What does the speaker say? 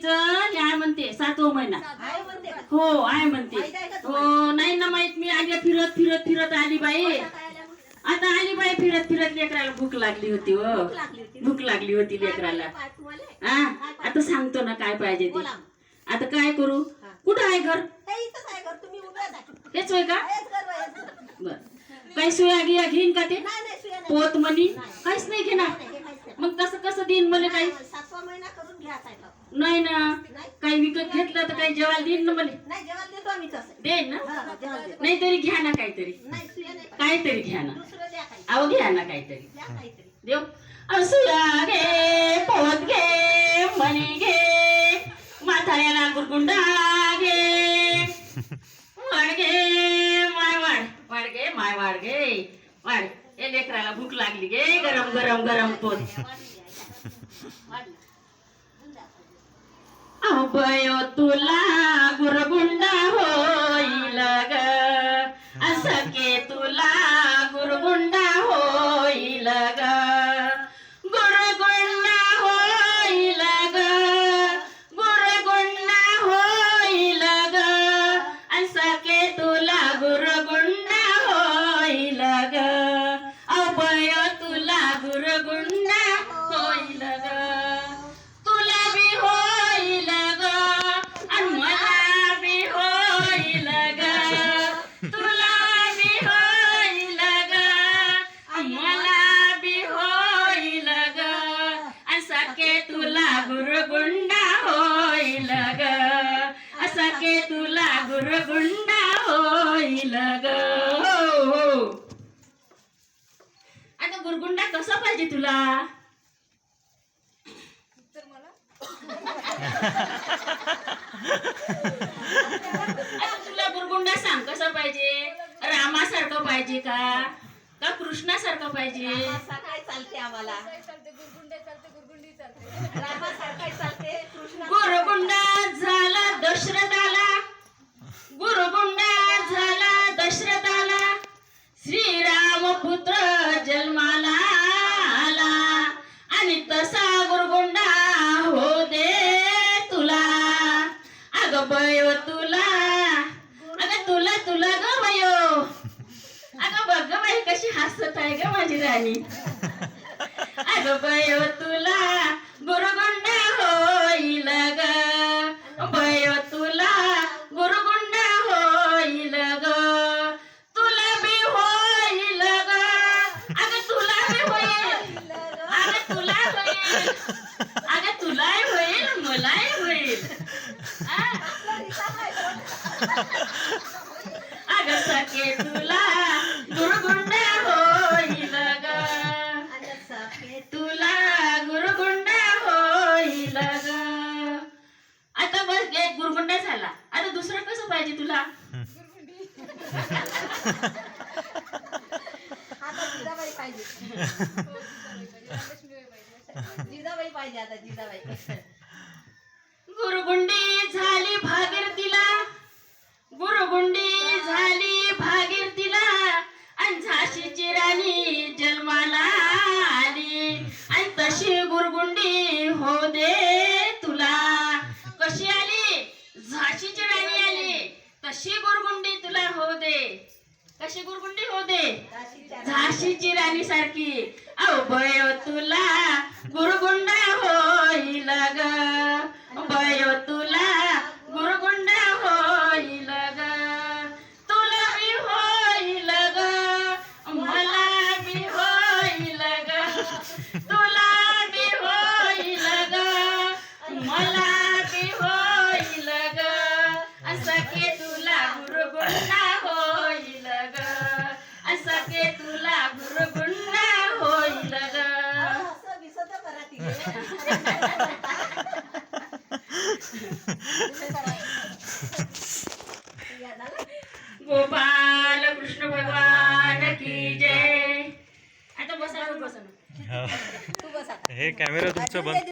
तिचं न्याय म्हणते 7वा महिना. हो आहे म्हणते. हो नाही ना माहित. मी आली फिरत फिरत फिरत आली बाई. आता आली बाई फिरत फिरत. लेकराला भूक लागली होती. हो भूक लागली होती लेकराला. हा आता सांगतो ना काय पाहिजे ते. आता काय करू. कुठं आहे घर. हेच होय का. बर काही सुया गिया घेईन का ते. पोत मनी काहीच नाही घेणार. मग कसं कसं देईन मला. काही 7वा महिना करून घ्यायचा नाही ना. काही विकत घेतलं तर काही जेवायला देईन ना मला. नाही जेवण देतो आम्ही तसं. देईन ना. जेवण देतो. नाही तरी घ्या ना काहीतरी. नाही सुया नाही. काहीतरी घ्या ना. दुसरं द्या काही. अहो घ्या ना काहीतरी. द्या काहीतरी. देव सुया घे पोत घे मणी घे म्हाताऱ्याला गुरगुंडा घे वाढ घे माय वाढ वाढ घे माय वाढ घे वाढ. ए लेकराला भूक लागली गे. गरम गरम गरम पोत. अभयो तुला गुरगुंडा होईल ग. असं के तुला गुरगुंडा होईल ग. गुरगुंडा होईल ग. गुरगुंडा होईल ग. असं के तुला गुरगुंडा होईल ग. अभयो तुला गुरगुंडा होईल ग. तुला बी होईल ग आणि मला बी होईल ग. तुला बी होईल ग आणि मला बी होईल ग. असं के तुला गुरगुंडा होईल ग. असं के तुला गुरगुंडा होईल ग. हो आता गुरगुंडा कसा पाहिजे तुला. आता तुला गुरगुंडा सांग कसा पाहिजे. रामासारखं पाहिजे का का कृष्णासारखं पाहिजे. काय चालते आम्हाला. रामासारखं चालते. कृष्ण गुरगुंडा झाला दशरथाला. गुरगुंडा झाला दशरथाला. श्रीराम पुत्र जन्माला आला आणि तसा गुरगुंडा हो दे तुला. अगं बयो तुला. अगं तुला तुला ग बयो. अगं बघ ग बाई कशी हसत आहे ग माझी राणी. अगं बयो तुला गुरगुंडा होईल ग. बयो तुला गुरगुंडा होईल ग. तुला बी होईल ग. अगं तुला बी होईल. अगं तुला होईल. अगं तुलाही होईल मलाही होईल. अगं सखे तुला गुरगुंडा होईल ग. तुला गुरगुंडा होईल ग. आता बस एक गुरगुंडा झाला. आता दुसरं कसं पाहिजे तुला. आता जिजाबाई पाहिजे. जिजाबाई पाहिजे आता जिजाबाई. गुरगुंडी झाली भागीरथीला. गुरगुंडी झाली भागीरथीला आणि झाशीची राणी जन्माला आली आणि तशी गुरगुंडी हो दे तुला. कशी आली. झाशीची राणी आली तशी गुरगुंडी तुला हो दे. कशी गुरगुंडी हो दे. झाशीची राणी सारखी. अभयो तुला गुरगुंडा होईल ग. बयो तुला गुरगुंडा होईल ग. तुला बी होईल ग मला बी होईल ग. तुला बी होईल ग मला बी होईल ग. असं के तुला गुरगुंडा होईल ग. असं के तुला गुरगुंडा होईल ग. असं विसत करा तिथे. गोपाल कृष्ण भगवान की जय. आता बसा बसा. तू बस आता. हे कॅमेरा तुमचं बंद